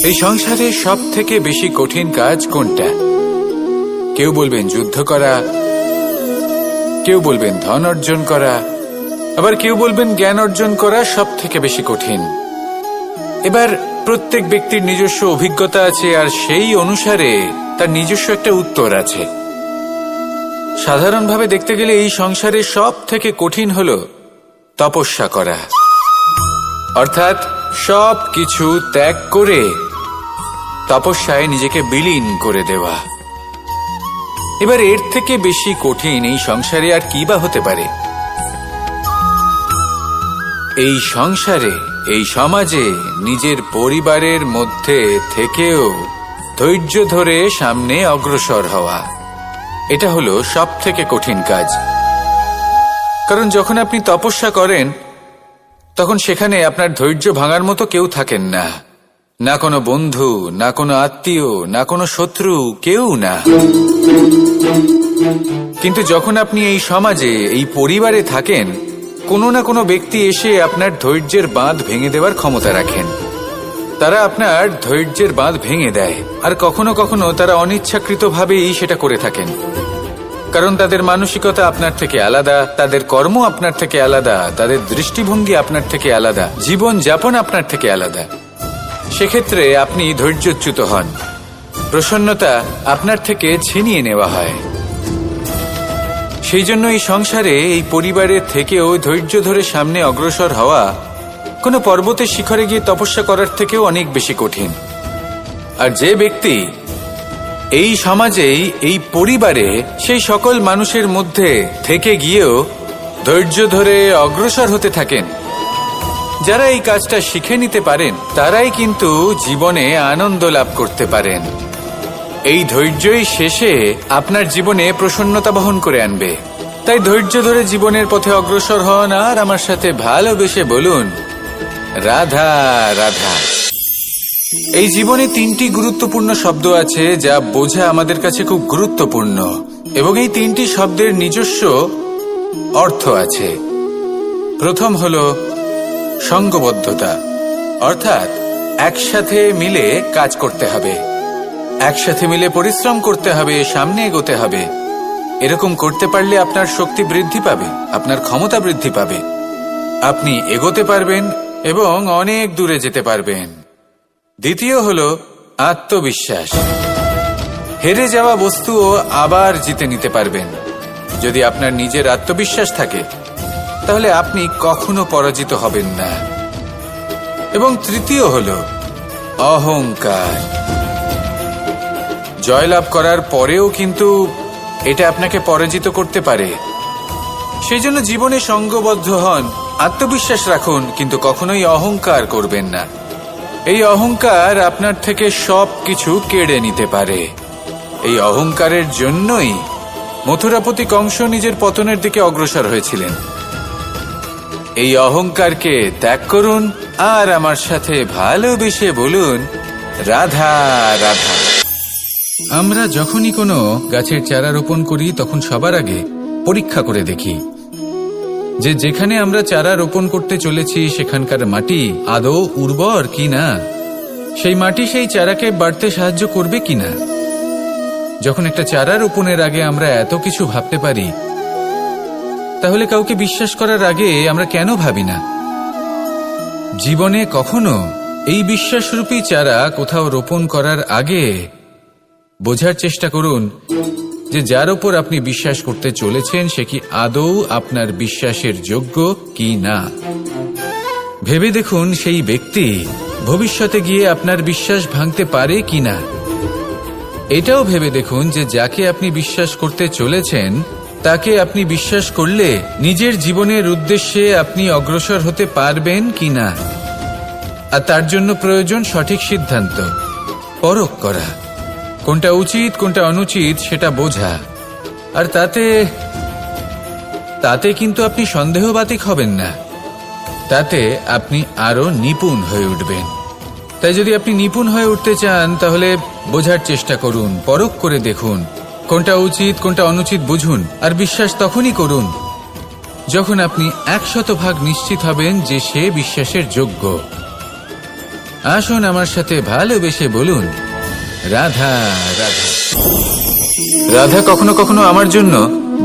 এই সংসারে সব থেকে বেশি কঠিন কাজ কোনটা? কেউ বলবেন যুদ্ধ করা, কেউ বলবেন ধন অর্জন করা, আবার কেউ বলবেন জ্ঞান অর্জন করা সব থেকে বেশি কঠিন। এবার প্রত্যেক ব্যক্তির নিজস্ব অভিজ্ঞতা আছে, আর সেই অনুসারে তার নিজস্ব একটা উত্তর আছে। সাধারণভাবে দেখতে গেলে এই সংসারে সব থেকে কঠিন হলো তপস্যা করা, অর্থাৎ সব কিছু ত্যাগ করে তপস্যায় নিজেকে বিলীন করে দেওয়া। এবার এর থেকে বেশি কঠিন এই সংসারে আর কি বা হতে পারে? এই সংসারে, এই সমাজে, নিজের পরিবারের মধ্যে থেকেও ধৈর্য ধরে সামনে অগ্রসর হওয়া, এটা হলো সব থেকে কঠিন কাজ। কারণ যখন আপনি তপস্যা করেন তখন সেখানে আপনার ধৈর্য ভাঙার মতো কেউ থাকেন না, না কোনো বন্ধু, না কোনো আত্মীয়, না কোনো শত্রু, কেউ না। কিন্তু যখন আপনি এই সমাজে, এই পরিবারে থাকেন, কোনো না কোনো ব্যক্তি এসে আপনার ধৈর্যের বাঁধ ভেঙে দেওয়ার ক্ষমতা রাখেন। তারা আপনার ধৈর্যের বাঁধ ভেঙে দেয়, আর কখনো কখনো তারা অনিচ্ছাকৃতভাবেই সেটা করে থাকেন। কারণ তাদের মানসিকতা আপনার থেকে আলাদা, তাদের কর্ম আপনার থেকে আলাদা, তাদের দৃষ্টিভঙ্গি আপনার থেকে আলাদা, জীবন যাপন আপনার থেকে আলাদা। সেক্ষেত্রে আপনি ধৈর্যচ্যুত হন, প্রসন্নতা আপনার থেকে ছিনিয়ে নেওয়া হয়। সেই জন্য এই সংসারে, এই পরিবারের থেকেও ধৈর্য ধরে সামনে অগ্রসর হওয়া কোনো পর্বতের শিখরে গিয়ে তপস্যা করার থেকেও অনেক বেশি কঠিন। আর যে ব্যক্তি এই সমাজেই, এই পরিবারে, সেই সকল মানুষের মধ্যে থেকে গিয়েও ধৈর্য ধরে অগ্রসর হতে থাকেন, যারা এই কাজটা শিখে নিতে পারেন, তারাই কিন্তু জীবনে আনন্দ লাভ করতে পারেন। এই ধৈর্যই শেষে আপনার জীবনে প্রসন্নতা বহন করে আনবে। তাই ধৈর্য ধরে জীবনের পথে অগ্রসর হন, আর আমার সাথে ভালোবেসে বলুন, রাধা রাধা। এই জীবনে তিনটি গুরুত্বপূর্ণ শব্দ আছে যা বোঝা আমাদের কাছে খুব গুরুত্বপূর্ণ, এবং এই তিনটি শব্দের নিজস্ব অর্থ আছে। প্রথম হলো সঙ্গবদ্ধতা, অর্থাৎ একসাথে মিলে কাজ করতে হবে, একসাথে মিলে পরিশ্রম করতে হবে, সামনে এগোতে হবে। এরকম করতে পারলে আপনার শক্তি বৃদ্ধি পাবে, আপনার ক্ষমতা বৃদ্ধি পাবে, আপনি এগোতে পারবেন এবং অনেক দূরে যেতে পারবেন। দ্বিতীয় হলো আত্মবিশ্বাস। হেরে যাওয়া বস্তুও আবার জিতে নিতে পারবেন। যদি আপনার নিজের আত্মবিশ্বাস থাকে তাহলে আপনি কখনো পরাজিত হবেন না। এবং তৃতীয় হলো অহংকার। জয়লাভ করার পরেও কিন্তু এটা আপনাকে পরাজিত করতে পারে। সেই জন্য জীবনে সঙ্গবদ্ধ হন, আত্মবিশ্বাস রাখুন, কিন্তু কখনোই অহংকার করবেন না। এই অহংকার আপনার থেকে সব কিছু কেড়ে নিতে পারে। এই অহংকারের জন্যই মথুরাপতি কংস নিজের পতনের দিকে অগ্রসর হয়েছিলেন। এই অহংকারকে ত্যাগ করুন, আর আমার সাথে ভালোবেসে বলুন, রাধা রাধা। আমরা যখনই কোনো গাছের চারা রোপণ করি তখন সবার আগে পরীক্ষা করে দেখি যে যেখানে আমরা চারা রোপণ করতে চলেছি সেখানকার মাটি আদৌ উর্বর কিনা, সেই মাটি সেই চারাকে বাড়তে সাহায্য করবে কিনা। যখন একটা চারা রোপণের আগে আমরা এত কিছু ভাবতে পারি, তাহলে কাউকে বিশ্বাস করার আগে আমরা কেন ভাবি না? জীবনে কখনো এই বিশ্বাসরূপী চারা কোথাও রোপণ করার আগে বোঝার চেষ্টা করুন যে যার উপর আপনি বিশ্বাস করতে চলেছেন সে কি আদৌ আপনার বিশ্বাসের যোগ্য কি না। ভেবে দেখুন সেই ব্যক্তি ভবিষ্যতে গিয়ে আপনার বিশ্বাস ভাঙতে পারে কিনা। এটাও ভেবে দেখুন যে যাকে আপনি বিশ্বাস করতে চলেছেন তাকে আপনি বিশ্বাস করলে নিজের জীবনের উদ্দেশ্যে আপনি অগ্রসর হতে পারবেন কিনা। আর তার জন্য প্রয়োজন সঠিক সিদ্ধান্ত, পরখ করা, কোনটা উচিত কোনটা অনুচিত সেটা বোঝা। আর তাতে কিন্তু আপনি সন্দেহবাতিক হবেন না, তাতে আপনি আরো নিপুণ হয়ে উঠবেন। তাই যদি আপনি নিপুণ হয়ে উঠতে চান তাহলে বোঝার চেষ্টা করুন, পরখ করে দেখুন, কোনটা উচিত কোনটা অনুচিত বুঝুন। আর বিশ্বাস তখনই করুন যখন আপনি 100% নিশ্চিত হবেন যে সে বিশ্বাসের যোগ্য। আসুন আমার সাথে ভালোবেসে বলুন, রাধা রাধা। রাধা কখনো কখনো আমার জন্য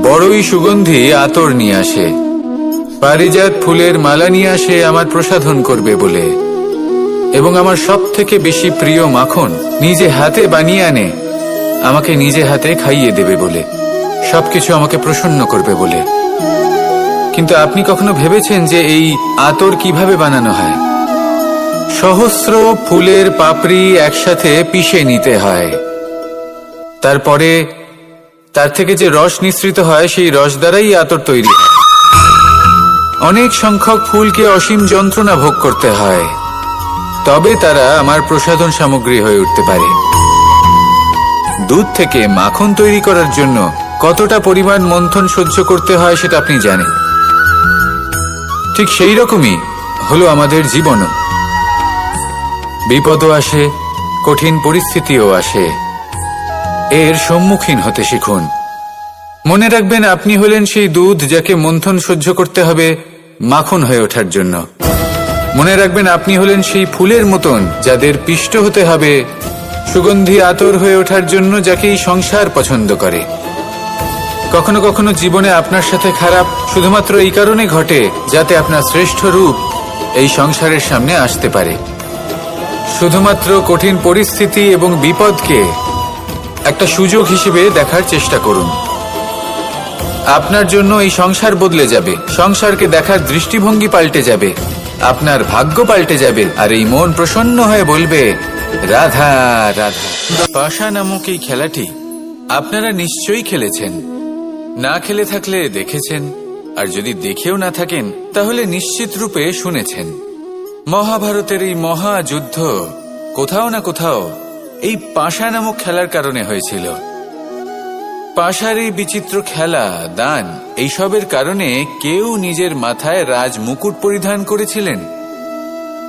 বড়ই সুগন্ধি আতর নিয়ে আসে, পারিজাত ফুলের মালা নিয়ে আসে আমার প্রসাধন করবে বলে, এবং আমার সব থেকে বেশি প্রিয় মাখন নিজে হাতে বানিয়ে আনে আমাকে নিজে হাতে খাইয়ে দেবে বলে, সবকিছু আমাকে প্রসন্ন করবে বলে। কিন্তু আপনি কখনো ভেবেছেন যে এই আতর কিভাবে বানানো হয়? সহস্র ফুলের পাপড়ি একসাথে পিষে নিতে হয়, তারপরে তার থেকে যে রস নিঃসৃত হয় সেই রস দ্বারাই আতর তৈরি হয়। অনেক সংখ্যক ফুলকে অসীম যন্ত্রণা ভোগ করতে হয়, তবে তারা আমার প্রসাধন সামগ্রী হয়ে উঠতে পারে। দুধ থেকে মাখন তৈরি করার জন্য কতটা পরিমাণ মন্থন সহ্য করতে হয় সেটা আপনি জানেন। ঠিক সেই রকমই হলো আমাদের জীবনও। বিপদও আসে, কঠিন পরিস্থিতিও আসে, এর সম্মুখীন হতে শিখুন। মনে রাখবেন, আপনি হলেন সেই দুধ যাকে মন্থন সহ্য করতে হবে মাখন হয়ে ওঠার জন্য। মনে রাখবেন, আপনি হলেন সেই ফুলের মতন যাদের পিষ্ট হতে হবে সুগন্ধি আতর হয়ে ওঠার জন্য, যাকে এই সংসার পছন্দ করে। কখনো কখনো জীবনে আপনার সাথে খারাপ শুধুমাত্র এই কারণে ঘটে যাতে আপনার শ্রেষ্ঠ রূপ এই সংসারের সামনে আসতে পারে। শুধুমাত্র কঠিন পরিস্থিতি এবং বিপদকে একটা সুযোগ হিসেবে দেখার চেষ্টা করুন। আপনার জন্য এই সংসার বদলে যাবে, সংসারকে দেখার দৃষ্টিভঙ্গি পাল্টে যাবে, আপনার ভাগ্য পাল্টে যাবে, আর এই মন প্রসন্ন হয়ে বলবে, রাধা রাধা। পাশা নামক এই খেলাটি আপনারা নিশ্চয়ই খেলেছেন, না খেলে থাকলে দেখেছেন, আর যদি দেখেও না থাকেন তাহলে নিশ্চিত রূপে শুনেছেন। মহাভারতের এই মহাযুদ্ধ কোথাও না কোথাও এই পাশা নামক খেলার কারণে হয়েছিল। পাশার এই বিচিত্র খেলা, দান, এইসবের কারণে কেউ নিজের মাথায় রাজ মুকুট পরিধান করেছিলেন,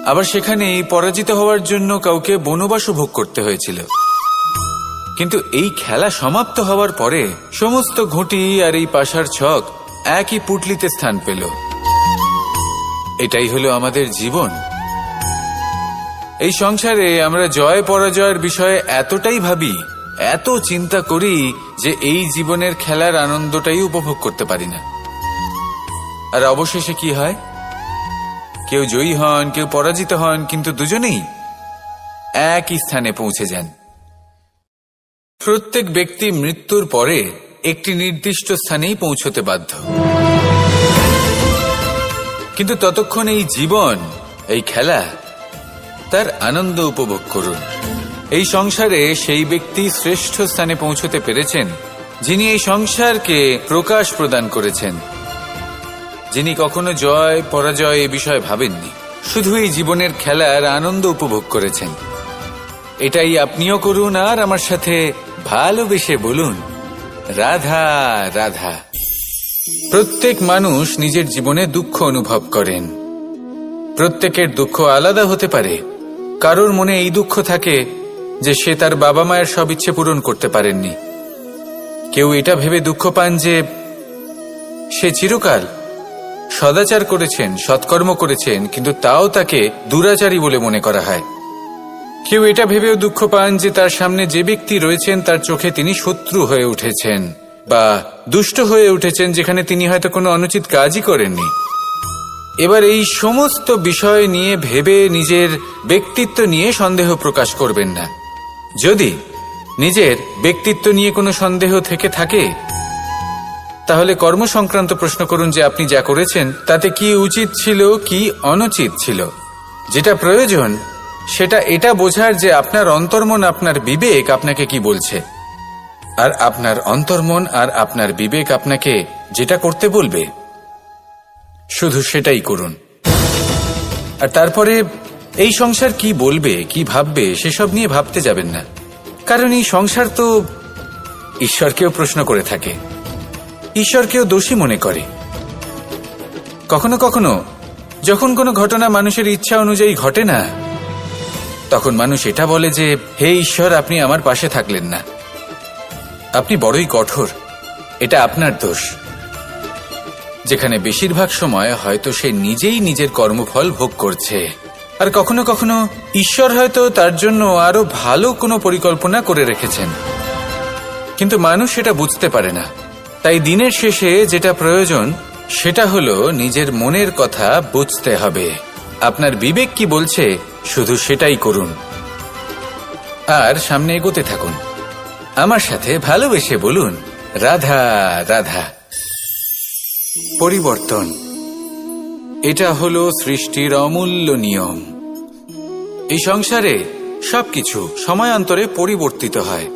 আবার সেখানেই পরাজিত হওয়ার জন্য কাউকে বনবাসও ভোগ করতে হয়েছিল। কিন্তু এই খেলা সমাপ্ত হওয়ার পরে সমস্ত ঘুঁটি আর এই পাশার ছক একই পুটলিতে স্থান পেল। এটাই হলো আমাদের জীবন। এই সংসারে আমরা জয় পরাজয়ের বিষয়ে এতটাই ভাবি, এত চিন্তা করি যে এই জীবনের খেলার আনন্দটাই উপভোগ করতে পারি না। আর অবশেষে কি হয়? কেউ জয়ী হন, কেউ পরাজিত হন, কিন্তু দুজনেই একই স্থানে পৌঁছে যান। প্রত্যেক ব্যক্তি মৃত্যুর পরে একটি নির্দিষ্ট স্থানেই পৌঁছতে বাধ্য, কিন্তু ততক্ষণ এই জীবন, এই খেলা, তার আনন্দ উপভোগ করুন। এই সংসারে সেই ব্যক্তি শ্রেষ্ঠ স্থানে পৌঁছতে পেরেছেন যিনি এই সংসারকে প্রকাশ প্রদান করেছেন, যিনি কখনো জয় পরাজয় এ বিষয়ে ভাবেননি, শুধু এই জীবনের খেলার আনন্দ উপভোগ করেছেন। এটাই আপনিও করুন, আর আমার সাথে ভালোবেসে বলুন, রাধা রাধা। প্রত্যেক মানুষ নিজের জীবনে দুঃখ অনুভব করেন। প্রত্যেকের দুঃখ আলাদা হতে পারে। কারোর মনে এই দুঃখ থাকে যে সে তার বাবা মায়ের সব ইচ্ছে পূরণ করতে পারেননি। কেউ এটা ভেবে দুঃখ পান যে সে চিরকাল সদাচার করেছেন, সৎকর্ম করেছেন, কিন্তু তাও তাকে দুরাচারী বলে মনে করা হয়। কেউ এটা ভেবেও দুঃখ পান যে তার সামনে যে ব্যক্তি রয়েছেন তার চোখে তিনি শত্রু হয়ে উঠেছেন বা দুষ্ট হয়ে উঠেছেন, যেখানে তিনি হয়তো কোনো অনুচিত কাজই করেননি। এবার এই সমস্ত বিষয় নিয়ে ভেবে নিজের ব্যক্তিত্ব নিয়ে সন্দেহ প্রকাশ করবেন না। যদি নিজের ব্যক্তিত্ব নিয়ে কোনো সন্দেহ থেকে থাকে তাহলে কর্ম সংক্রান্ত প্রশ্ন করুন যে আপনি যা করেছেন তাতে কি উচিত ছিল, কি অনুচিত ছিল। যেটা প্রয়োজন সেটা এটা বোঝার যে আপনার অন্তর্মন, আপনার বিবেক আপনাকে কি বলছে, আর আপনার অন্তর্মন আর আপনার বিবেক আপনাকে যেটা করতে বলবে শুধু সেটাই করুন। আর তারপরে এই সংসার কি বলবে, কি ভাববে সেসব নিয়ে ভাবতে যাবেন না, কারণ এই সংসার তো ঈশ্বরকেও প্রশ্ন করে থাকে, ঈশ্বরকেও দোষী মনে করে। কখনো কখনো যখন কোনো ঘটনা মানুষের ইচ্ছা অনুযায়ী ঘটে না, তখন মানুষ এটা বলে যে হে ঈশ্বর, আপনি আমার পাশে থাকলেন না, আপনি বড়ই কঠোর, এটা আপনার দোষ। যেখানে বেশিরভাগ সময় হয়তো সে নিজেই নিজের কর্মফল ভোগ করছে আর কখনো কখনো ঈশ্বর হয়তো তার জন্য আরো ভালো কোনো পরিকল্পনা করে রেখেছেন, কিন্তু মানুষ সেটা বুঝতে পারে না। তাই দিনের শেষে যেটা প্রয়োজন সেটা হলো নিজের মনের কথা বুঝতে হবে। আপনার বিবেক কি বলছে শুধু সেটাই করুন আর সামনে এগোতে থাকুন। আমার সাথে ভালোবেসে বলুন, রাধা রাধা। পরিবর্তন, এটা হলো সৃষ্টির অমূল্য নিয়ম। এই সংসারে সবকিছু সময়ান্তরে পরিবর্তিত হয়,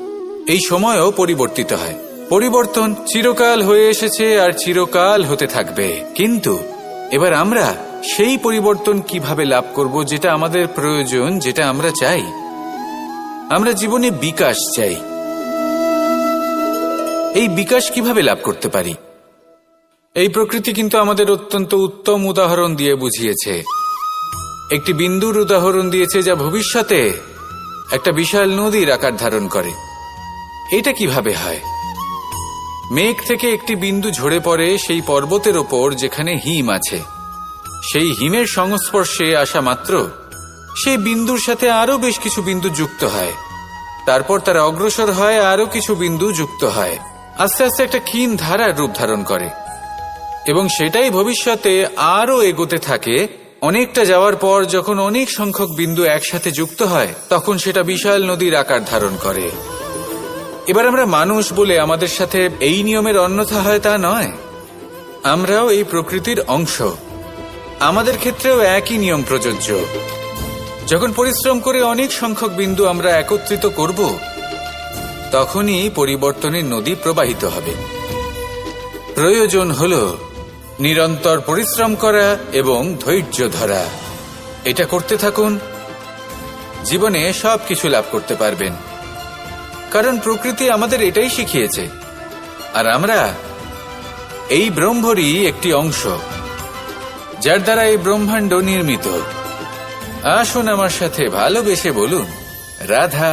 এই সময়ও পরিবর্তিত হয়। পরিবর্তন চিরকাল হয়ে এসেছে আর চিরকাল হতে থাকবে, কিন্তু এবার আমরা সেই পরিবর্তন কিভাবে লাভ করব যেটা আমাদের প্রয়োজন, যেটা আমরা চাই। আমরা জীবনে বিকাশ চাই। এই বিকাশ কিভাবে লাভ করতে পারি? এই প্রকৃতি কিন্তু আমাদের অত্যন্ত উত্তম উদাহরণ দিয়ে বুঝিয়েছে। একটি বিন্দুর উদাহরণ দিয়েছে যা ভবিষ্যতে একটা বিশাল নদীর আকার ধারণ করে। এটা কিভাবে হয়? মেঘ থেকে একটি বিন্দু ঝরে পড়ে সেই পর্বতের ওপর যেখানে হিম আছে। সেই হিমের সংস্পর্শে আসা মাত্র সেই বিন্দুর সাথে আরো বেশ কিছু বিন্দু যুক্ত হয়, তারপর তারা অগ্রসর হয়, আরো কিছু বিন্দু যুক্ত হয়, আস্তে আস্তে একটা ক্ষীণ ধারার রূপ ধারণ করে এবং সেটাই ভবিষ্যতে আরো এগোতে থাকে। অনেকটা যাওয়ার পর যখন অনেক সংখ্যক বিন্দু একসাথে যুক্ত হয় তখন সেটা বিশাল নদীর আকার ধারণ করে। এবার আমরা মানুষ বলে আমাদের সাথে এই নিয়মের অন্যথা হয় তা নয়। আমরাও এই প্রকৃতির অংশ, আমাদের ক্ষেত্রেও একই নিয়ম প্রযোজ্য। যখন পরিশ্রম করে অনেক সংখ্যক বিন্দু আমরা একত্রিত করব তখনই পরিবর্তনের নদী প্রবাহিত হবে। প্রয়োজন হলো নিরন্তর পরিশ্রম করা এবং ধৈর্য ধরা। এটা করতে থাকুন, জীবনে সবকিছু লাভ করতে পারবেন, কারণ প্রকৃতি আমাদের এটাই শিখিয়েছে। আর আমরা এই ব্রহ্মরই একটি অংশ, যার দ্বারা এই ব্রহ্মাণ্ড নির্মিত। আসুন আমার সাথে ভালোবেসে বলুন, রাধা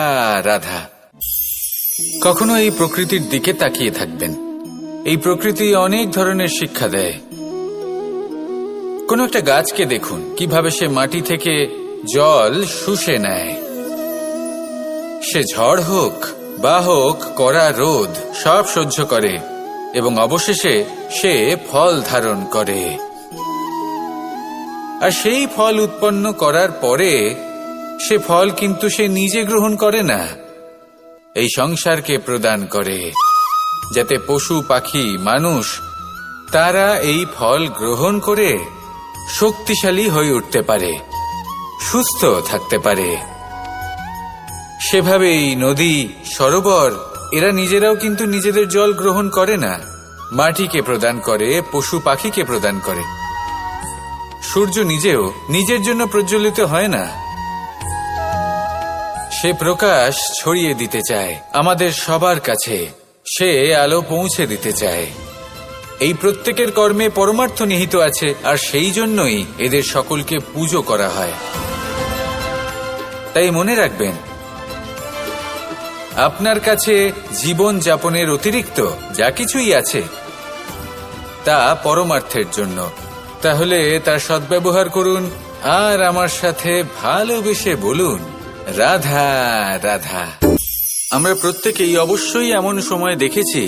রাধা। কখনো এই প্রকৃতির দিকে তাকিয়ে থাকবেন। এই প্রকৃতি অনেক ধরনের শিক্ষা দেয়। কোন একটা গাছকে দেখুন কিভাবে সে মাটি থেকে জল শুষে নেয়। সে ঝড় হোক বা হোক কড়া রোদ সব সহ্য করে এবং অবশেষে সে ফল ধারণ করে। আর সেই ফল উৎপন্ন করার পরে সে ফল কিন্তু সে নিজে গ্রহণ করে না, এই সংসারকে প্রদান করে, যাতে পশু পাখি মানুষ তারা এই ফল গ্রহণ করে শক্তিশালী হয়ে উঠতে পারে, সুস্থ থাকতে পারে। সেভাবেই নদী, সরোবর এরা নিজেরাও কিন্তু নিজেদের জল গ্রহণ করে না, মাটিকে প্রদান করে, পশু পাখিকে প্রদান করে। সূর্য নিজেও নিজের জন্য প্রজ্বলিত হয় না, সে প্রকাশ ছড়িয়ে দিতে চায় আমাদের সবার কাছে, সে আলো পৌঁছে দিতে চায়। এই প্রত্যেকের কর্মে পরমার্থ নিহিত আছে, আর সেই জন্যই এদের সকলকে পুজো করা হয়। তাই মনে রাখবেন, আপনার কাছে জীবন যাপনের অতিরিক্ত যা কিছুই আছে তা পরমার্থের জন্য। তাহলে তার সদ্ব্যবহার করুন আর আমার সাথে ভালোবেসে বলুন, রাধা রাধা। আমরা প্রত্যেকেই অবশ্যই এমন সময় দেখেছি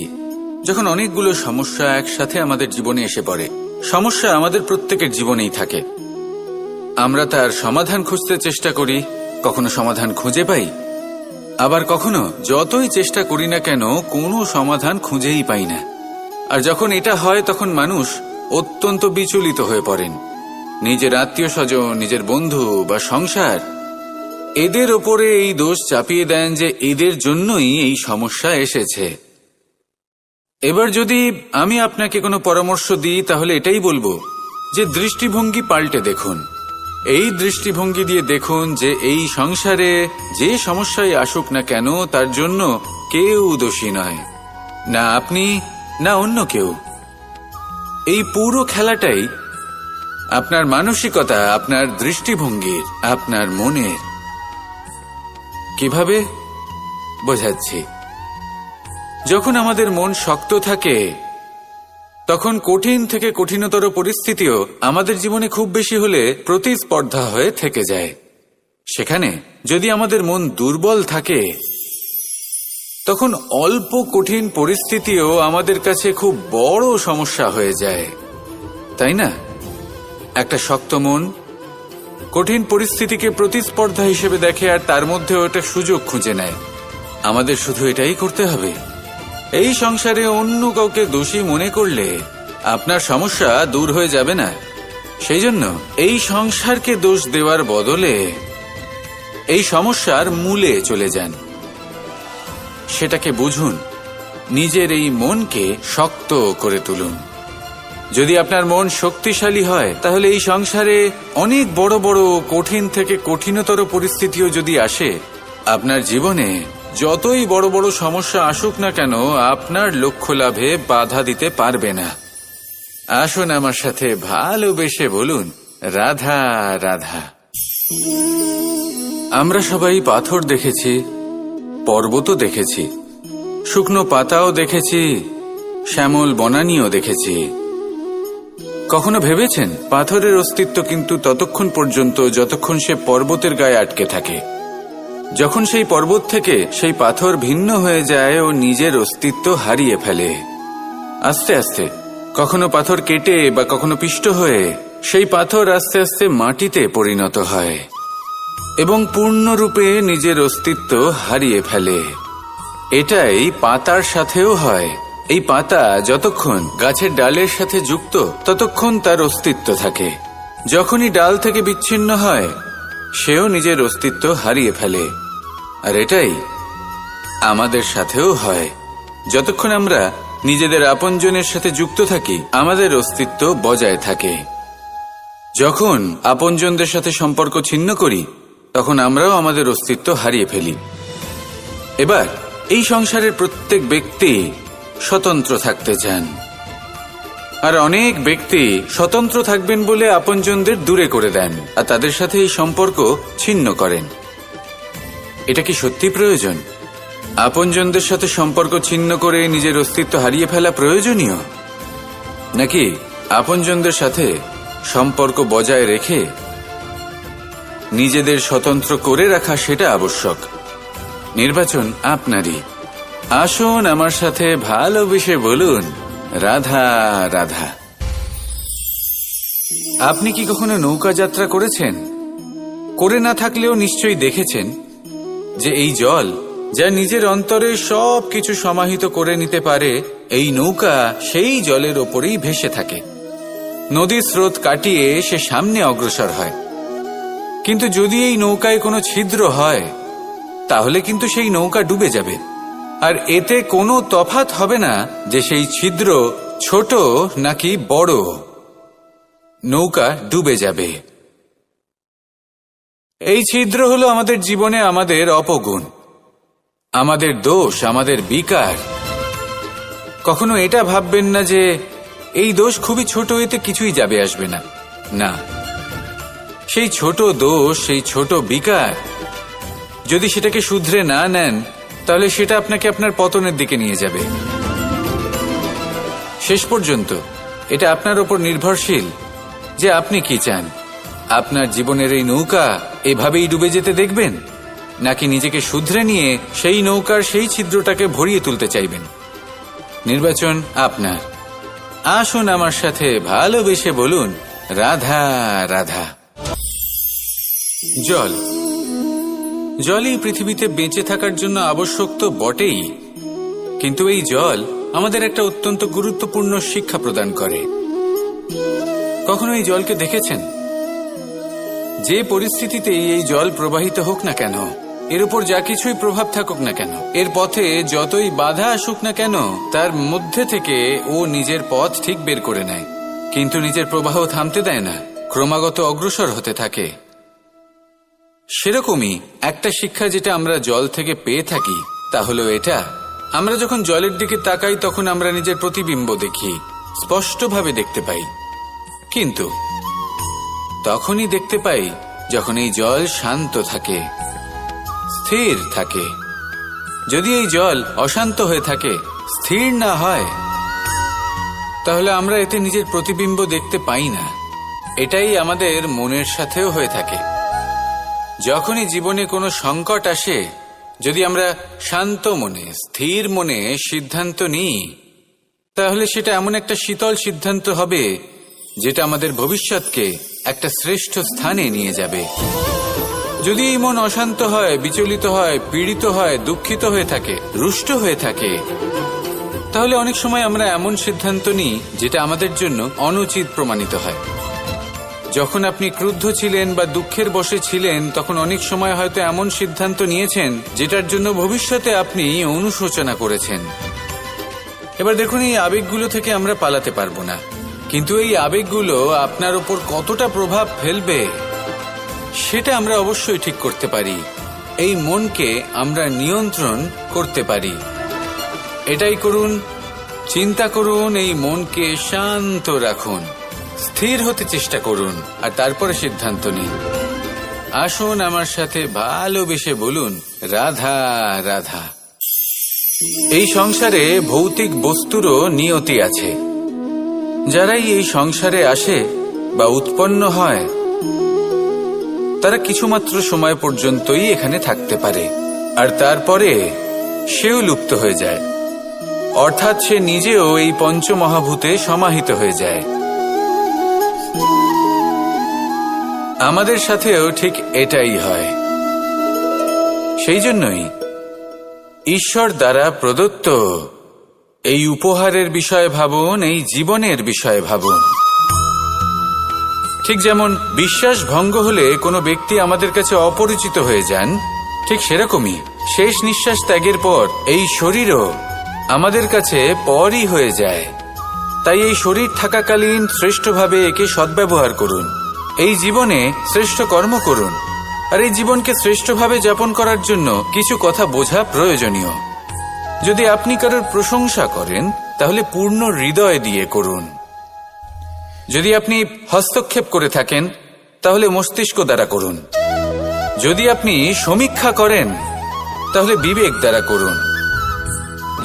যখন অনেকগুলো সমস্যা একসাথে আমাদের জীবনে এসে পড়ে। সমস্যা আমাদের প্রত্যেকের জীবনেই থাকে। আমরা তার সমাধান খুঁজতে চেষ্টা করি, কখনো সমাধান খুঁজে পাই, আবার কখনো যতই চেষ্টা করি না কেন কোনো সমাধান খুঁজেই পাই না। আর যখন এটা হয় তখন মানুষ অত্যন্ত বিচলিত হয়ে পড়েন। নিজের আত্মীয় স্বজন, নিজের বন্ধু বা সংসার এদের ওপরে এই দোষ চাপিয়ে দেন যে এদের জন্যই এই সমস্যা এসেছে। এবার যদি আমি আপনাকে কোনো পরামর্শ দিই তাহলে এটাই বলবো যে দৃষ্টিভঙ্গি পাল্টে দেখুন। এই দৃষ্টিভঙ্গি দিয়ে দেখুন যে এই সংসারে যে সমস্যায় আসুক না কেন তার জন্য কেউ দোষী নয়, না আপনি না অন্য কেউ। এই পুরো খেলাটাই আপনার মানসিকতা, আপনার দৃষ্টিভঙ্গির, আপনার মনের। কিভাবে বোঝাচ্ছি? যখন আমাদের মন শক্ত থাকে তখন কঠিন থেকে কঠিনতর পরিস্থিতিও আমাদের জীবনে খুব বেশি হলে প্রতিস্পর্ধা হয়ে থেকে যায়। সেখানে যদি আমাদের মন দুর্বল থাকে, তখন অল্প কঠিন পরিস্থিতিও আমাদের কাছে খুব বড় সমস্যা হয়ে যায়, তাই না? একটা শক্ত মন কঠিন পরিস্থিতিকে প্রতিস্পর্ধা হিসেবে দেখে আর তার মধ্যে ওটা সুযোগ খুঁজে নেয়। আমাদের শুধু এটাই করতে হবে। এই সংসারে অন্য কাউকে দোষী মনে করলে আপনার সমস্যা দূর হয়ে যাবে না। সেই জন্য এই সংসারকে দোষ দেওয়ার বদলে এই সমস্যার মূলে চলে যান, সেটাকে বুঝুন, নিজের এই মনকে শক্ত করে তুলুন। যদি আপনার মন শক্তিশালী হয়, তাহলে এই সংসারে অনেক বড় বড় কঠিন থেকে কঠিনতর পরিস্থিতিও যদি আসে, আপনার জীবনে যতই বড় বড় সমস্যা আসুক না কেন, আপনার লক্ষ্য লাভে বাধা দিতে পারবে না। আসুন আমার সাথে ভালোবেসে বলুন, রাধা রাধা। আমরা সবাই পাথর দেখেছি, পর্বতও দেখেছি, শুকনো পাতাও দেখেছি, শ্যামল বনানীও দেখেছি। কখনো ভেবেছেন পাথরের অস্তিত্ব কিন্তু ততক্ষণ পর্যন্ত যতক্ষণ সে পর্বতের গায়ে আটকে থাকে। যখন সেই পর্বত থেকে সেই পাথর ভিন্ন হয়ে যায় ও নিজের অস্তিত্ব হারিয়ে ফেলে। আস্তে আস্তে কখনো পাথর কেটে বা কখনো পিষ্ট হয়ে সেই পাথর আস্তে আস্তে মাটিতে পরিণত হয় এবং পূর্ণরূপে নিজের অস্তিত্ব হারিয়ে ফেলে। এটাই পাতার সাথেও হয়। এই পাতা যতক্ষণ গাছের ডালের সাথে যুক্ত ততক্ষণ তার অস্তিত্ব থাকে। যখনই ডাল থেকে বিচ্ছিন্ন হয়, সেও নিজের অস্তিত্ব হারিয়ে ফেলে। আর এটাই আমাদের সাথেও হয়। যতক্ষণ আমরা নিজেদের আপনজনের সাথে যুক্ত থাকি, আমাদের অস্তিত্ব বজায় থাকে। যখন আপনজনদের সাথে সম্পর্ক ছিন্ন করি, তখন আমরাও আমাদের অস্তিত্ব হারিয়ে ফেলি। এবার এই সংসারের প্রত্যেক ব্যক্তি স্বতন্ত্র থাকতে চান, আর অনেক ব্যক্তি স্বতন্ত্র থাকবেন বলে আপনজনদের দূরে করে দেন আর তাদের সাথে এই সম্পর্ক ছিন্ন করেন। এটা কি সত্যি প্রয়োজন? আপনজনদের সাথে সম্পর্ক ছিন্ন করে নিজের অস্তিত্ব হারিয়ে ফেলা প্রয়োজনীয়, নাকি আপনজনদের সাথে সম্পর্ক বজায় রেখে নিজেদের স্বতন্ত্র করে রাখা সেটা আবশ্যক? নির্বাচন আপনারই। আসুন আমার সাথে ভালোবেসে বলুন, রাধা রাধা। আপনি কি কখনো নৌকা যাত্রা করেছেন? করে না থাকলেও নিশ্চয়ই দেখেছেন যে এই জল যা নিজের অন্তরে সব কিছু সমাহিত করে নিতে পারে, এই নৌকা সেই জলের ওপরেই ভেসে থাকে। নদীর স্রোত কাটিয়ে সে সামনে অগ্রসর হয়। কিন্তু যদি এই নৌকায় কোনো ছিদ্র হয়, তাহলে কিন্তু সেই নৌকা ডুবে যাবে। আর এতে কোনো তফাৎ হবে না যে সেই ছিদ্র ছোট নাকি বড়, নৌকা ডুবে যাবে। এই ছিদ্র হলো আমাদের জীবনে আমাদের অপগুণ, আমাদের দোষ, আমাদের বিকার। কখনো এটা ভাববেন না যে এই দোষ খুবই ছোট, এতে কিছুই যাবে আসবে না। না, সেই ছোট দোষ, সেই ছোট বিকার যদি সেটাকে শুধরে না নেন, তাহলে সেটা আপনাকে আপনার পতনের দিকে নিয়ে যাবে। শেষ পর্যন্ত এটা আপনার উপর নির্ভরশীল যে আপনি কি চান। আপনার জীবনের এই নৌকা এভাবেই ডুবে যেতে দেখবেন, নাকি নিজেকে শুধরে নিয়ে সেই নৌকার সেই ছিদ্রটাকে ভরিয়ে তুলতে চাইবেন? নির্বাচন আপনার। আসুন আমার সাথে ভালোবেসে বলুন, রাধা রাধা। জল, জলই পৃথিবীতে বেঁচে থাকার জন্য আবশ্যক তো বটেই, কিন্তু এই জল আমাদের একটা অত্যন্ত গুরুত্বপূর্ণ শিক্ষা প্রদান করে। কখনো এই জলকে দেখেছেন? যে পরিস্থিতিতেই এই জল প্রবাহিত হোক না কেন, এর উপর যা কিছুই প্রভাব থাকুক না কেন, এর পথে যতই বাধা আসুক না কেন, তার মধ্যে থেকে ও নিজের পথ ঠিক বের করে নেয়, কিন্তু নিজের প্রবাহ থামতে দেয় না, ক্রমাগত অগ্রসর হতে থাকে। সেরকমই একটা শিক্ষা যেটা আমরা জল থেকে পেয়ে থাকি, তা হলো এটা: আমরা যখন জলের দিকে তাকাই, তখন আমরা নিজের প্রতিবিম্ব দেখি, স্পষ্টভাবে দেখতে পাই। কিন্তু তখনই দেখতে পাই যখন এই জল শান্ত থাকে, স্থির থাকে। যদি এই জল অশান্ত হয়ে থাকে, স্থির না হয়, তাহলে আমরা এতে নিজের প্রতিবিম্ব দেখতে পাই না। এটাই আমাদের মনের সাথেও হয়ে থাকে। যখনই জীবনে কোনো সংকট আসে, যদি আমরা শান্ত মনে, স্থির মনে সিদ্ধান্ত নিই, তাহলে সেটা এমন একটা শীতল সিদ্ধান্ত হবে যেটা আমাদের ভবিষ্যৎকে একটা শ্রেষ্ঠ স্থানে নিয়ে যাবে। যদি এই মন অশান্ত হয়, বিচলিত হয়, পীড়িত হয়, দুঃখিত হয়ে থাকে, রুষ্ট হয়ে থাকে, তাহলে অনেক সময় আমরা এমন সিদ্ধান্ত নিই যেটা আমাদের জন্য অনুচিত প্রমাণিত হয়। যখন আপনি ক্রুদ্ধ ছিলেন বা দুঃখের বশে ছিলেন, তখন অনেক সময় হয়তো এমন সিদ্ধান্ত নিয়েছেন যেটার জন্য ভবিষ্যতে আপনি অনুশোচনা করেছেন। এবার দেখুন, এই আবেগগুলো থেকে আমরা পালাতে পারবো না, কিন্তু এই আবেগগুলো আপনার উপর কতটা প্রভাব ফেলবে সেটা আমরা অবশ্যই ঠিক করতে পারি। এই মনকে আমরা নিয়ন্ত্রণ করতে পারি। এটাই করুন, চিন্তা করুন, এই মনকে শান্ত রাখুন, স্থির হতে চেষ্টা করুন, আর তারপরে সিদ্ধান্ত নিন। আসুন আমার সাথে ভালোবেসে বলুন, রাধা রাধা। এই সংসারে ভৌতিক বস্তুরও নিয়তি আছে। যারাই এই সংসারে আসে বা উৎপন্ন হয়, তারা কিছুমাত্র সময় পর্যন্তই এখানে থাকতে পারে, আর তারপরে সেও লুপ্ত হয়ে যায়, অর্থাৎ সে নিজেও এই পঞ্চমহাভূতে সমাহিত হয়ে যায়। আমাদের সাথেও ঠিক এটাই হয়। সেই জন্যই ঈশ্বর দ্বারা প্রদত্ত এই উপহারের বিষয়ে ভাবুন, এই জীবনের বিষয়ে ভাবুন। ঠিক যেমন বিশ্বাস ভঙ্গ হলে কোনো ব্যক্তি আমাদের কাছে অপরিচিত হয়ে যান, ঠিক সেরকমই শেষ নিঃশ্বাস ত্যাগের পর এই শরীরও আমাদের কাছে পরই হয়ে যায়। তাই এই শরীর থাকাকালীন শ্রেষ্ঠভাবে একে সদ্ব্যবহার করুন, এই জীবনে শ্রেষ্ঠ কর্ম করুন, আর এই জীবনকে শ্রেষ্ঠভাবে যাপন করার জন্য কিছু কথা বোঝা প্রয়োজনীয়। যদি আপনি কারোর প্রশংসা করেন, তাহলে পূর্ণ হৃদয় দিয়ে করুন। যদি আপনি হস্তক্ষেপ করে থাকেন, তাহলে মস্তিষ্ক দ্বারা করুন। যদি আপনি সমীক্ষা করেন, তাহলে বিবেক দ্বারা করুন।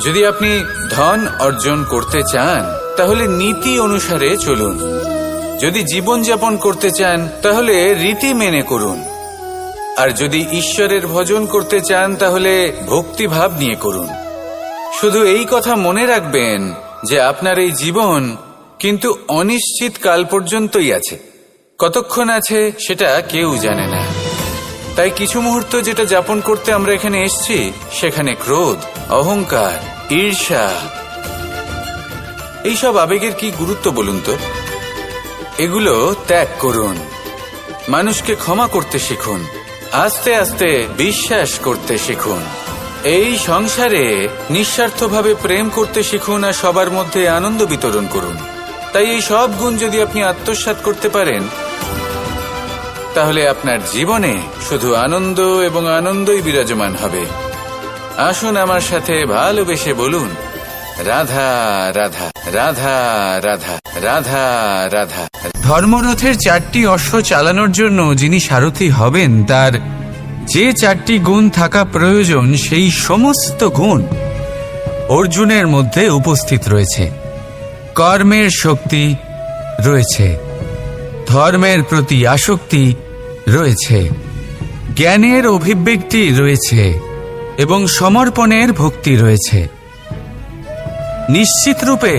যদি আপনি ধন অর্জন করতে চান, তাহলে নীতি অনুসারে চলুন। যদি জীবনযাপন করতে চান, তাহলে রীতি মেনে করুন। আর যদি ঈশ্বরের ভজন করতে চান, তাহলে ভক্তিভাব নিয়ে করুন। শুধু এই কথা মনে রাখবেন যে আপনার এই জীবন কিন্তু অনিশ্চিত কাল পর্যন্তই আছে। কতক্ষণ আছে সেটা কেউ জানে না। তাই কিছু মুহূর্ত যেটা যাপন করতে আমরা এখানে এসেছি, সেখানে ক্রোধ, অহংকার, ঈর্ষা, এইসব আবেগের কি গুরুত্ব বলুন তো? এগুলো ত্যাগ করুন। মানুষকে ক্ষমা করতে শিখুন, আস্তে আস্তে বিশ্বাস করতে শিখুন। এই সংসারে নিঃস্বার্থভাবে প্রেম করতে শিখুন, আর সবার মধ্যে আনন্দ বিতরণ করুন। তাই এই সব গুণ যদি আপনি আত্মসাৎ করতে পারেন, তাহলে আপনার জীবনে শুধু আনন্দ এবং আনন্দই বিরাজমান হবে। আসুন আমার সাথে ভালোবেসে বলুন, রাধা রাধা রাধা রাধা রাধা রাধা। ধর্মরথের 4টি অশ্ব চালানোর জন্য যিনি সারথি হবেন, তার যে 4টি গুণ থাকা প্রয়োজন, সেই সমস্ত গুণ অর্জুনের মধ্যে উপস্থিত রয়েছে। কর্মের শক্তি রয়েছে, ধর্মের প্রতি আসক্তি রয়েছে, জ্ঞানের অভিব্যক্তি রয়েছে এবং সমর্পণের ভক্তি রয়েছে। নিশ্চিত রূপে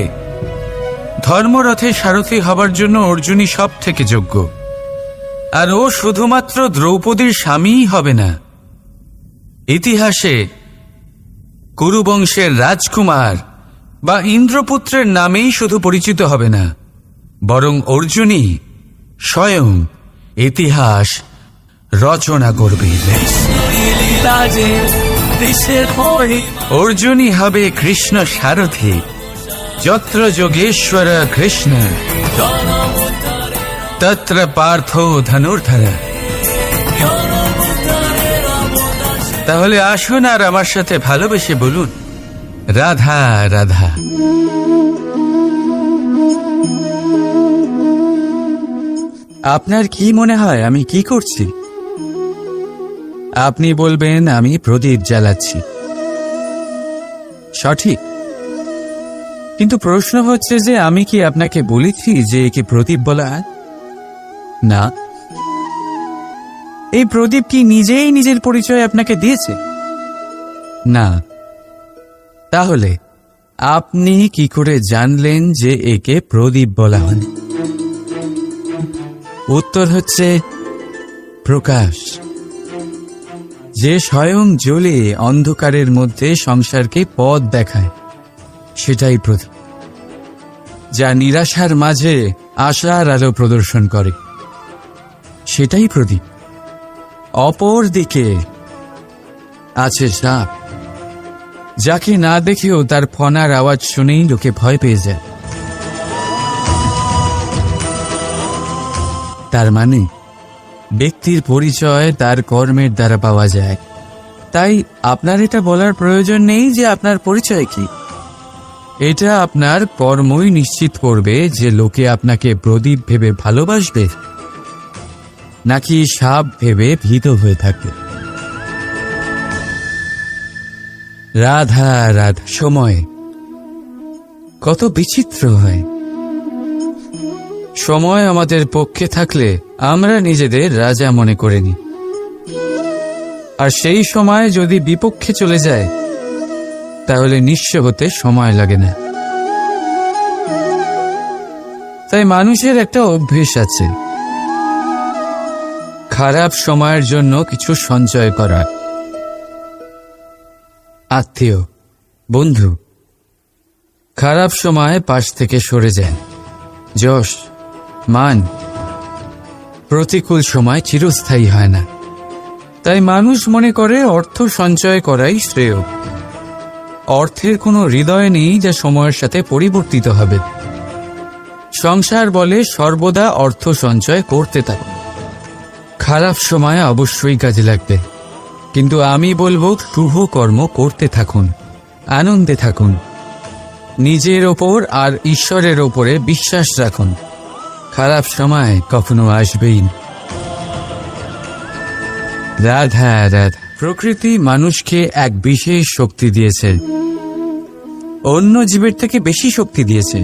ধর্মরথে সারথি হবার জন্য অর্জুনই সব থেকে যোগ্য। আর ও শুধুমাত্র দ্রৌপদীর স্বামীই হবে না, ইতিহাসে কুরুবংশের রাজকুমার বা ইন্দ্রপুত্রের নামেই শুধু পরিচিত হবে না, বরং অর্জুনই স্বয়ং ইতিহাস রচনা করবে। অর্জুনই হবে কৃষ্ণ সারথি, যত্র যোগেশ্বর কৃষ্ণ তত্র পার্থ ধনুর্ধর। তাহলে আসুন আর আমার সাথে ভালোবেসে বলুন, রাধা রাধা। আপনার কি মনে হয় আমি কি করছি? আপনি বলবেন আমি প্রদীপ জ্বালাচ্ছি। সঠিক, কিন্তু প্রশ্ন হচ্ছে যে আমি কি আপনাকে বলেছি যে একে প্রদীপ বলা হয়? না। এই প্রদীপ কি নিজেই নিজের পরিচয় আপনাকে দিয়েছে? না। তাহলে আপনি কি করে জানলেন যে একে প্রদীপ বলা হয়? উত্তর হচ্ছে প্রকাশ। যে স্বয়ং জ্বলে অন্ধকারের মধ্যে সংসারকে পথ দেখায়, সেটাই প্রদীপ। যা নিরাশার মাঝে আশার আলো প্রদর্শন করে, সেটাই প্রদীপ। অপর দিকে আছে সাপ, যাকে না দেখেও তার ফনার আওয়াজ শুনেই লোকে ভয় পেয়ে যায়। তার মানে ব্যক্তির পরিচয় তার কর্মের দ্বারা পাওয়া যায়। তাই আপনার এটা বলার প্রয়োজন নেই যে আপনার পরিচয় কি। এটা আপনার কর্মই নিশ্চিত করবে যে লোকে আপনাকে প্রদীপ ভেবে ভালোবাসবে নাকি সাপ ভেবে ভীত হয়ে থাকবে। রাধা রাধা। সময় কত বিচিত্র হয়। সময় আমাদের পক্ষে থাকলে আমরা নিজেদের রাজা মনে করে নিই, আর সেই সময় যদি বিপক্ষে চলে যায় তাহলে নিঃস্ব হতে সময় লাগে না। তাই মানুষের একটা অভ্যেস আছে, খারাপ সময়ের জন্য কিছু সঞ্চয় করা। আত্মীয়, বন্ধু খারাপ সময় পাশ থেকে সরে যায়। যশ, মান প্রতিকূল সময় চিরস্থায়ী হয় না। তাই মানুষ মনে করে অর্থ সঞ্চয় করাই শ্রেয়। অর্থের কোনো হৃদয় নেই যা সময়ের সাথে পরিবর্তিত হবে। সংসার বলে সর্বদা অর্থ সঞ্চয় করতে থাকো। খারাপ সময় অবশ্যই কাজে লাগবে, কিন্তু আমি বলবো শুভ কর্ম করতে থাকুন, আনন্দে থাকুন, নিজের ওপর আর ঈশ্বরের ওপরে বিশ্বাস রাখুন। খারাপ সময় কখনো আসবেই না। রাধা রাধা। প্রকৃতি মানুষকে এক বিশেষ শক্তি দিয়েছে, অন্য জীবের থেকে বেশি শক্তি দিয়েছে।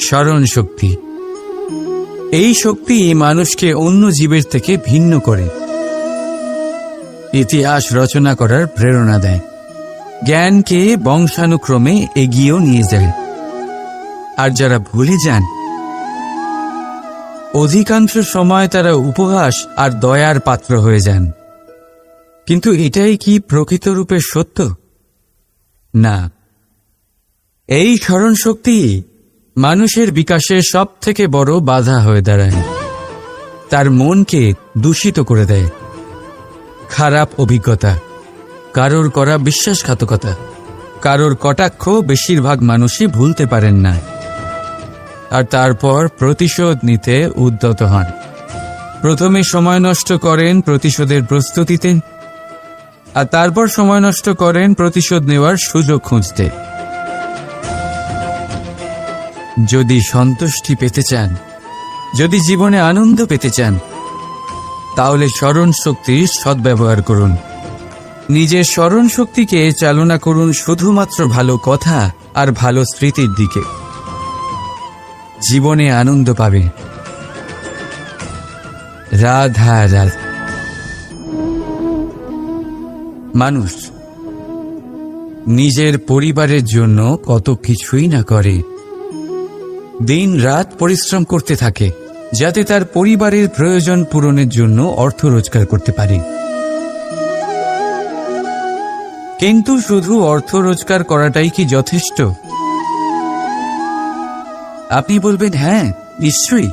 স্মরণ শক্তি। এই শক্তি মানুষকে অন্য জীবের থেকে ভিন্ন করে, ইতিহাস রচনা করার প্রেরণা দেয়, জ্ঞানকে বংশানুক্রমে এগিয়েও নিয়ে যায়। আর যারা ভুলে যান, অধিকাংশ সময় তারা উপহাস আর দয়ার পাত্র হয়ে যান। কিন্তু এটাই কি প্রকৃতরূপে সত্য? না। এই স্মরণ শক্তি মানুষের বিকাশের সব থেকে বড় বাধা হয়ে দাঁড়ায়। তার মনকে দূষিত করে দেয়। খারাপ অভিজ্ঞতা, কারোর করা বিশ্বাসঘাতকতা, কারোর কটাক্ষ বেশিরভাগ মানুষই ভুলতে পারেন না, আর তারপর প্রতিশোধ নিতে উদ্যত হন। প্রথমে সময় নষ্ট করেন প্রতিশোধের প্রস্তুতিতে, আর তারপর সময় নষ্ট করেন প্রতিশোধ নেওয়ার সুযোগ খুঁজতে। যদি সন্তুষ্টি পেতে চান, যদি জীবনে আনন্দ পেতে চান, তাহলে স্মরণ শক্তির সদ্ব্যবহার করুন। নিজের স্মরণ শক্তিকে চালনা করুন শুধুমাত্র ভালো কথা আর ভালো স্মৃতির দিকে। জীবনে আনন্দ পাবে। রাধা রাধা। মানুষ নিজের পরিবারের জন্য কত কিছুই না করে, দিন রাত পরিশ্রম করতে থাকে যাতে তার পরিবারের প্রয়োজন পূরণের জন্য অর্থ রোজগার করতে পারে। কিন্তু শুধু অর্থ রোজগার করাটাই কি যথেষ্ট? আপনি বলবেন, হ্যাঁ নিশ্চয়ই,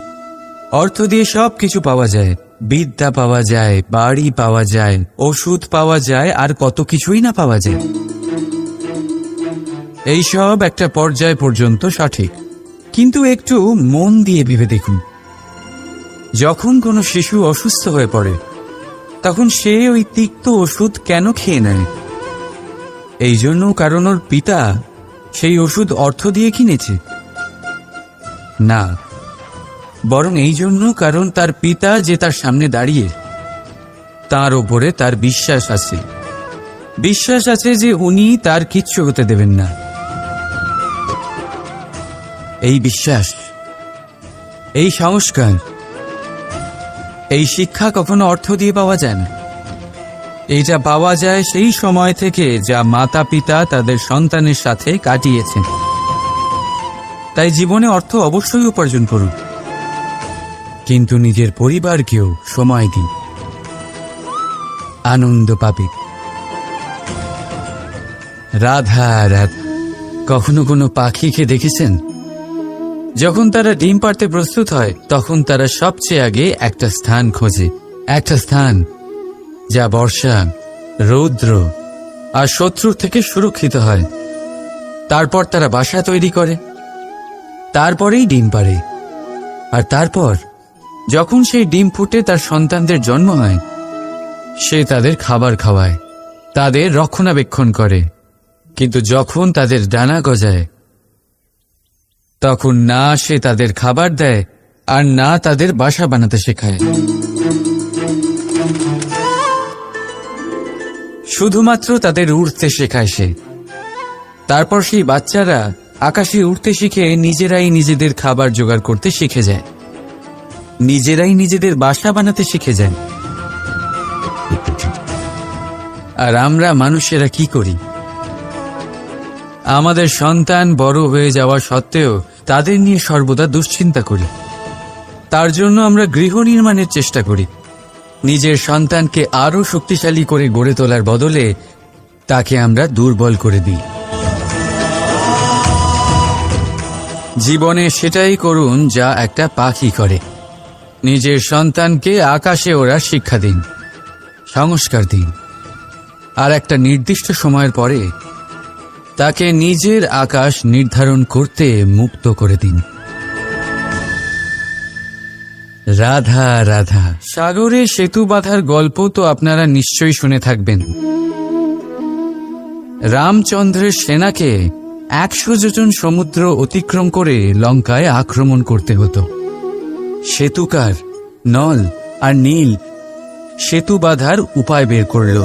অর্থ দিয়ে সব কিছু পাওয়া যায়, বিদ্যা পাওয়া যায়, বাড়ি পাওয়া যায়, ওষুধ পাওয়া যায়, আর কত কিছুই না পাওয়া যায়। এইসব একটা পর্যায় পর্যন্ত সঠিক, কিন্তু একটু মন দিয়ে ভেবে দেখুন, যখন কোনো শিশু অসুস্থ হয়ে পড়ে তখন সে ওই তিক্ত ওষুধ কেন খেয়ে নেয়? এই জন্য কারণ ওর পিতা সেই ওষুধ অর্থ দিয়ে কিনেছে? না, বরং এই জন্য কারণ তার পিতা যে তার সামনে দাঁড়িয়ে, তার ওপরে তার বিশ্বাস আছে, বিশ্বাস আছে যে উনি তার কিচ্ছু হতে দেবেন না। এই বিশ্বাস, এই সংস্কার, এই শিক্ষা কখনো অর্থ দিয়ে পাওয়া যায় না। এইটা পাওয়া যায় সেই সময় থেকে যা মাতা পিতা তাদের সন্তানের সাথে কাটিয়েছেন। তাই জীবনে অর্থ অবশ্যই উপার্জন করুন, কিন্তু নিজের পরিবারকেও সময় দিন, আনন্দ পাবে। রাধা রাধা। কখনো কোনো পাখিকে দেখেছেন? যখন তারা ডিম পাড়তে প্রস্তুত হয় তখন তারা সবচেয়ে আগে একটা স্থান খোঁজে, একটা স্থান যা বর্ষা, রৌদ্র আর শত্রুর থেকে সুরক্ষিত হয়। তারপর তারা বাসা তৈরি করে, তারপরেই ডিম পাড়ে। আর তারপর যখন সেই ডিম ফুটে তার সন্তানদের জন্ম হয়, সে তাদের খাবার খাওয়ায়, তাদের রক্ষণাবেক্ষণ করে। কিন্তু যখন তাদের ডানা গজায়, তখন না সে তাদের খাবার দেয় আর না তাদের বাসা বানাতে শেখায়। শুধুমাত্র তাদের উড়তে শেখায় সে। তারপর সেই বাচ্চারা আকাশে উড়তে শিখে নিজেরাই নিজেদের খাবার জোগাড় করতে শিখে যায়, নিজেরাই নিজেদের বাসা বানাতে শিখে যায়। আর আমরা মানুষেরা কি করি? আমাদের সন্তান বড় হয়ে যাওয়া সত্ত্বেও তাদের নিয়ে সর্বদা দুশ্চিন্তা করি। তার জন্য আমরা গৃহ নির্মাণের চেষ্টা করি। নিজের সন্তানকে আরো শক্তিশালী করে গড়ে তোলার বদলে তাকে আমরা দুর্বল করে দিই। জীবনে সেটাই করুন যা একটা পাখি করে। নিজের সন্তানকে আকাশে ওড়ার শিক্ষা দিন, সংস্কার দিন, আর একটা নির্দিষ্ট সময়ের পরে তাকে নিজের আকাশ নির্ধারণ করতে মুক্ত করে দিন। রাধা রাধা। সাগরে সেতু বাঁধার গল্প তো আপনারা নিশ্চয়ই শুনে থাকবেন। রামচন্দ্রের সেনাকে 100 যোজন সমুদ্র অতিক্রম করে লঙ্কায় আক্রমণ করতে হতো। সেতুকার নল আর নীল সেতু বাঁধার উপায় বের করল,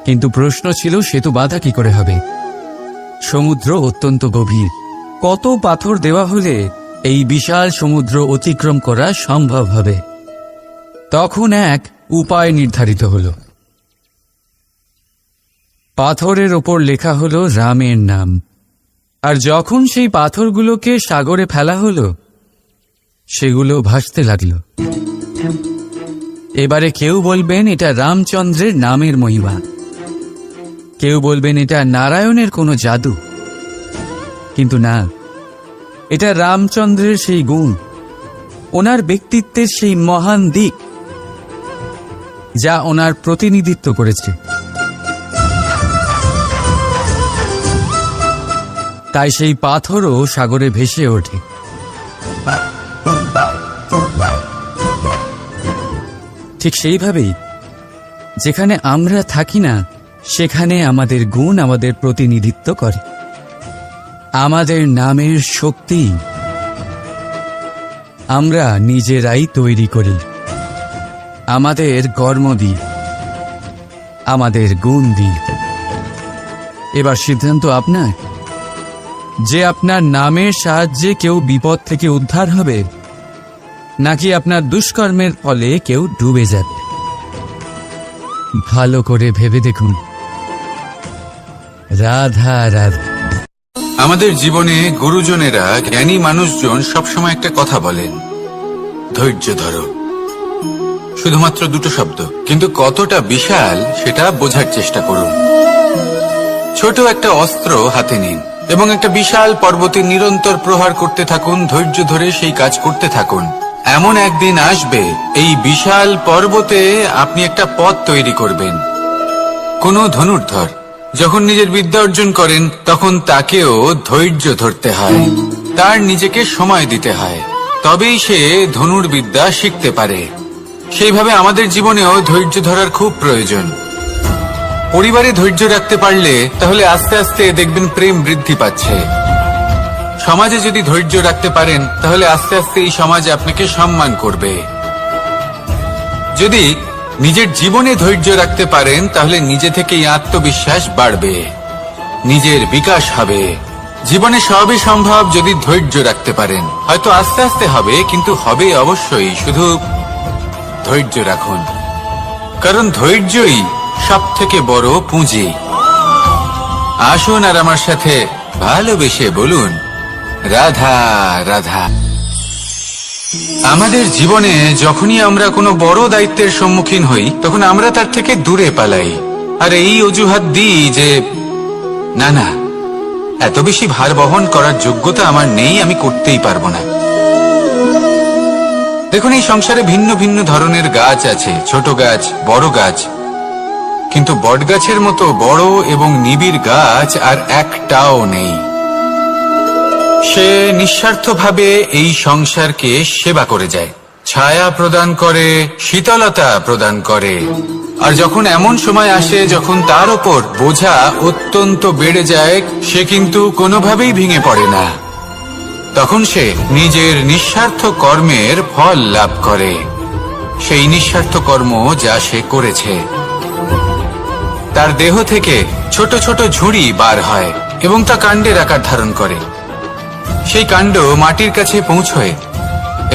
কিন্তু প্রশ্ন ছিল সেতু বাঁধা কি করে হবে? সমুদ্র অত্যন্ত গভীর। কত পাথর দেওয়া হলে এই বিশাল সমুদ্র অতিক্রম করা সম্ভব হবে? তখন এক উপায় নির্ধারিত হল। পাথরের ওপর লেখা হলো রামের নাম। আর যখন সেই পাথরগুলোকে সাগরে ফেলা হলো, সেগুলো ভাসতে লাগলো। এবারে কেউ বলবেন এটা রামচন্দ্রের নামের মহিমা, কেউ বলবেন এটা নারায়ণের কোনো জাদু। কিন্তু না, এটা রামচন্দ্রের সেই গুণ, ওনার ব্যক্তিত্বের সেই মহান দিক যা ওনার প্রতিনিধিত্ব করেছে। তাই সেই পাথরও সাগরে ভেসে ওঠে। ঠিক সেইভাবেই যেখানে আমরা থাকি না, সেখানে আমাদের গুণ আমাদের প্রতিনিধিত্ব করে। আমাদের নামের শক্তি আমরা নিজেরাই তৈরি করি, আমাদের কর্ম দিই, আমাদের গুণ দিই। এবার সিদ্ধান্ত আপনার যে আপনার নামের সাহায্যে কেউ বিপদ থেকে উদ্ধার হবে, নাকি আপনার দুষ্কর্মের ফলে কেউ ডুবে যাবে। ভালো করে ভেবে দেখুন। রাধা রাধা। আমাদের জীবনে গুরুজনেরা, জ্ঞানী মানুষজন সবসময় একটা কথা বলেন, ধৈর্য ধরো। শুধুমাত্র দুটো শব্দ, কিন্তু কতটা বিশাল সেটা বোঝার চেষ্টা করুন। ছোট একটা অস্ত্র হাতে নিন এবং একটা বিশাল পর্বতে নিরন্তর প্রহার করতে থাকুন। ধৈর্য ধরে সেই কাজ করতে থাকুন। এমন একদিন আসবে, এই বিশাল পর্বতে আপনি একটা পথ তৈরি করবেন। কোনো ধনুর্ধর যখন নিজের বিদ্যা অর্জন করেন, তখন তাকেও ধৈর্য ধরতে হয়, তার নিজেকে সময় দিতে হয়, তবেই সে ধনুর্বিদ্যা শিখতে পারে। সেইভাবে আমাদের জীবনেও ধৈর্য ধরার খুব প্রয়োজন। পরিবারে ধৈর্য রাখতে পারলে তাহলে আস্তে আস্তে দেখবেন প্রেম বৃদ্ধি পাচ্ছে। সমাজে যদি ধৈর্য রাখতে পারেন, তাহলে আস্তে আস্তে এই সমাজ আপনাকে সম্মান করবে। যদি নিজের জীবনে ধৈর্য রাখতে পারেন তাহলে নিজে থেকেই আত্মবিশ্বাস বাড়বে, নিজের বিকাশ হবে। জীবনে সবই সম্ভব যদি ধৈর্য রাখতে পারেন। হয়তো আস্তে আস্তে হবে, কিন্তু হবে অবশ্যই। শুধু ধৈর্য রাখুন, কারণ ধৈর্যই সব থেকে বড় পুঁজি। আসুন আর আমার সাথে ভালোবেসে বলুন, রাধা রাধা। আমাদের জীবনে যখনই আমরা কোনো বড় দায়িত্বের সম্মুখীন হই, তখন আমরা তার থেকে দূরে পালাই আর এই অজুহাত দিই যে না না, এত বেশি ভার বহন করার যোগ্যতা আমার নেই, আমি করতেই পারবো না। দেখুন, এই সংসারে ভিন্ন ভিন্ন ধরনের গাছ আছে, ছোট গাছ, বড় গাছ, কিন্তু বটগাছের মতো বড় এবং নিবিড় গাছ আর একটাও নেই। সে নিঃস্বার্থভাবে এই সংসারকে সেবা করে যায়, ছায়া প্রদান করে, শীতলতা প্রদান করে। আর যখন এমন সময় আসে যখন তার ওপর বোঝা অত্যন্ত বেড়ে যায়, সে কিন্তু কোনোভাবেই ভেঙে পড়ে না। তখন সে নিজের নিঃস্বার্থ কর্মের ফল লাভ করে, সেই নিঃস্বার্থ কর্ম যা সে করেছে। তার দেহ থেকে ছোট ছোট ঝুড়ি বার হয় এবং তা কাণ্ডের আকার ধারণ করে। সেই কাণ্ড মাটির কাছে পৌঁছয়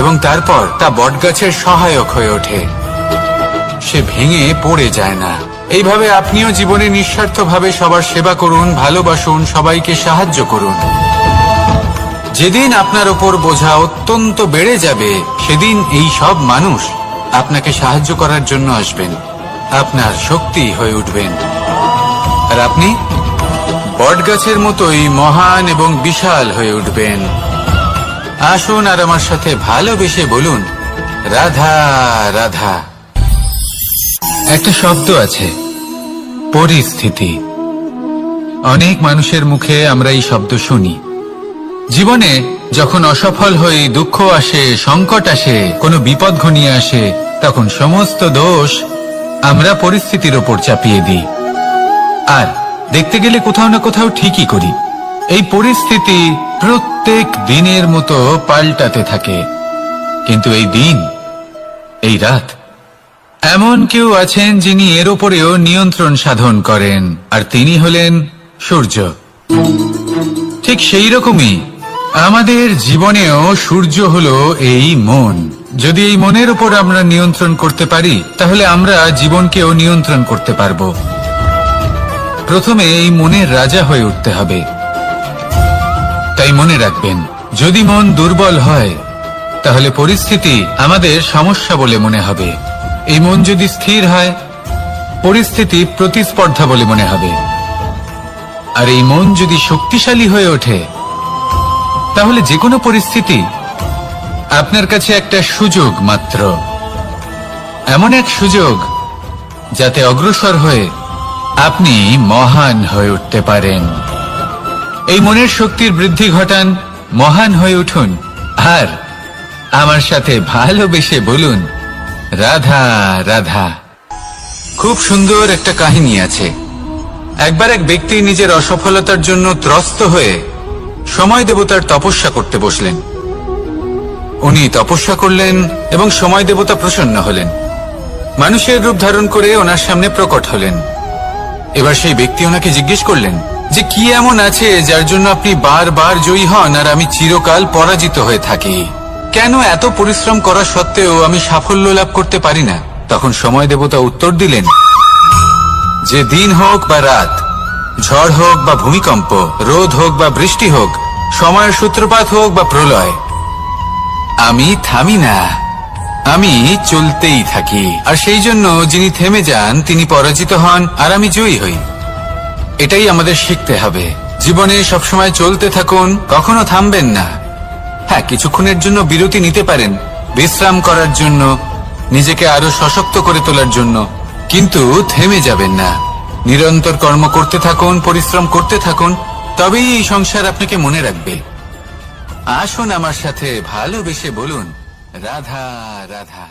এবং তারপর তা বটগাছের সহায়ক হয়ে ওঠে। সে ভেঙে পড়ে যায় না। এইভাবে আপনিও জীবনে নিঃস্বার্থভাবে সবার সেবা করুন, ভালোবাসুন, সবাইকে সাহায্য করুন। যেদিন আপনার ওপর বোঝা অত্যন্ত বেড়ে যাবে, সেদিন এই সব মানুষ আপনাকে সাহায্য করার জন্য আসবেন, আপনার শক্তি হয়ে উঠবেন। আর আপনি বটগাছের মতোই মহান এবং বিশাল হয়ে উঠবেন। আসুন আর আমার সাথে ভালোবেসে বলুন, রাধা রাধা। একটা শব্দ আছে, পরিস্থিতি। অনেক মানুষের মুখে আমরা এই শব্দ শুনি। জীবনে যখন অসফল হই, দুঃখ আসে, সংকট আসে, কোনো বিপদ ঘনিয়ে আসে, তখন সমস্ত দোষ আমরা পরিস্থিতির ওপর চাপিয়ে দিই। আর দেখতে গেলে কোথাও না কোথাও ঠিকই করি। এই পরিস্থিতি প্রত্যেক দিনের মতো পাল্টাতে থাকে, কিন্তু এই দিন, এই রাত, এমন কেউ আছেন যিনি এর ওপরেও নিয়ন্ত্রণ সাধন করেন, আর তিনি হলেন সূর্য। ঠিক সেই রকমই আমাদের জীবনেও সূর্য হলো এই মন। যদি এই মনের উপর আমরা নিয়ন্ত্রণ করতে পারি, তাহলে আমরা জীবনকেও নিয়ন্ত্রণ করতে পারব। প্রথমে এই মনের রাজা হয়ে উঠতে হবে। তাই মনে রাখবেন, যদি মন দুর্বল হয়, তাহলে পরিস্থিতি আমাদের সমস্যা বলে মনে হবে। এই মন যদি স্থির হয়, পরিস্থিতি প্রতিস্পর্ধা বলে মনে হবে। আর এই মন যদি শক্তিশালী হয়ে ওঠে, তাহলে যে কোনো পরিস্থিতি আপনার কাছে একটা সুযোগ মাত্র, এমন এক সুযোগ যাতে অগ্রসর হয়ে আপনি মহান হয়ে উঠতে পারেন। এই মনের শক্তির বৃদ্ধি ঘটান, মহান হয়ে উঠুন, আর আমার সাথে ভালোবেসে বলুন, রাধা রাধা। খুব সুন্দর একটা কাহিনী আছে। একবার এক ব্যক্তি নিজের অসফলতার জন্য ত্রস্ত হয়ে সময় দেবতার তপস্যা করতে বসলেন। উনি তপস্যা করলেন এবং সময় দেবতা প্রসন্ন হলেন, মানুষের রূপ ধারণ করে ওনার সামনে প্রকট হলেন। এবার সেই ব্যক্তি ওনাকে জিজ্ঞেস করলেন যে কি এমন আছে যার জন্য আপনি বারবার জয়ী হন আর আমি চিরকাল পরাজিত হয়ে থাকি? কেন এত পরিশ্রম করা সত্ত্বেও আমি সাফল্য লাভ করতে পারি না? তখন সময় দেবতা উত্তর দিলেন যে দিন হোক বা রাত, ঝড় হোক বা ভূমিকম্প, রোদ হোক বা বৃষ্টি হোক, সময়ের সূত্রপাত হোক বা প্রলয়, আমি থামি না, আমি চলতেই থাকি। আর সেই জন্য যিনি থেমে যান তিনি পরাজিত হন আর আমি জয়ী হই। এটাই আমাদের শিখতে হবে। জীবনে সবসময় চলতে থাকুন, কখনো থামবেন না। হ্যাঁ, কিছুক্ষণের জন্য বিরতি নিতে পারেন, বিশ্রাম করার জন্য, নিজেকে আরো সশক্ত করে তোলার জন্য, কিন্তু থেমে যাবেন না। নিরন্তর কর্ম করতে থাকুন, পরিশ্রম করতে থাকুন, তবেই এই সংসার আপনাকে মনে রাখবে। আসুন আমার সাথে ভালোবেসে বলুন, রাধা রাধা।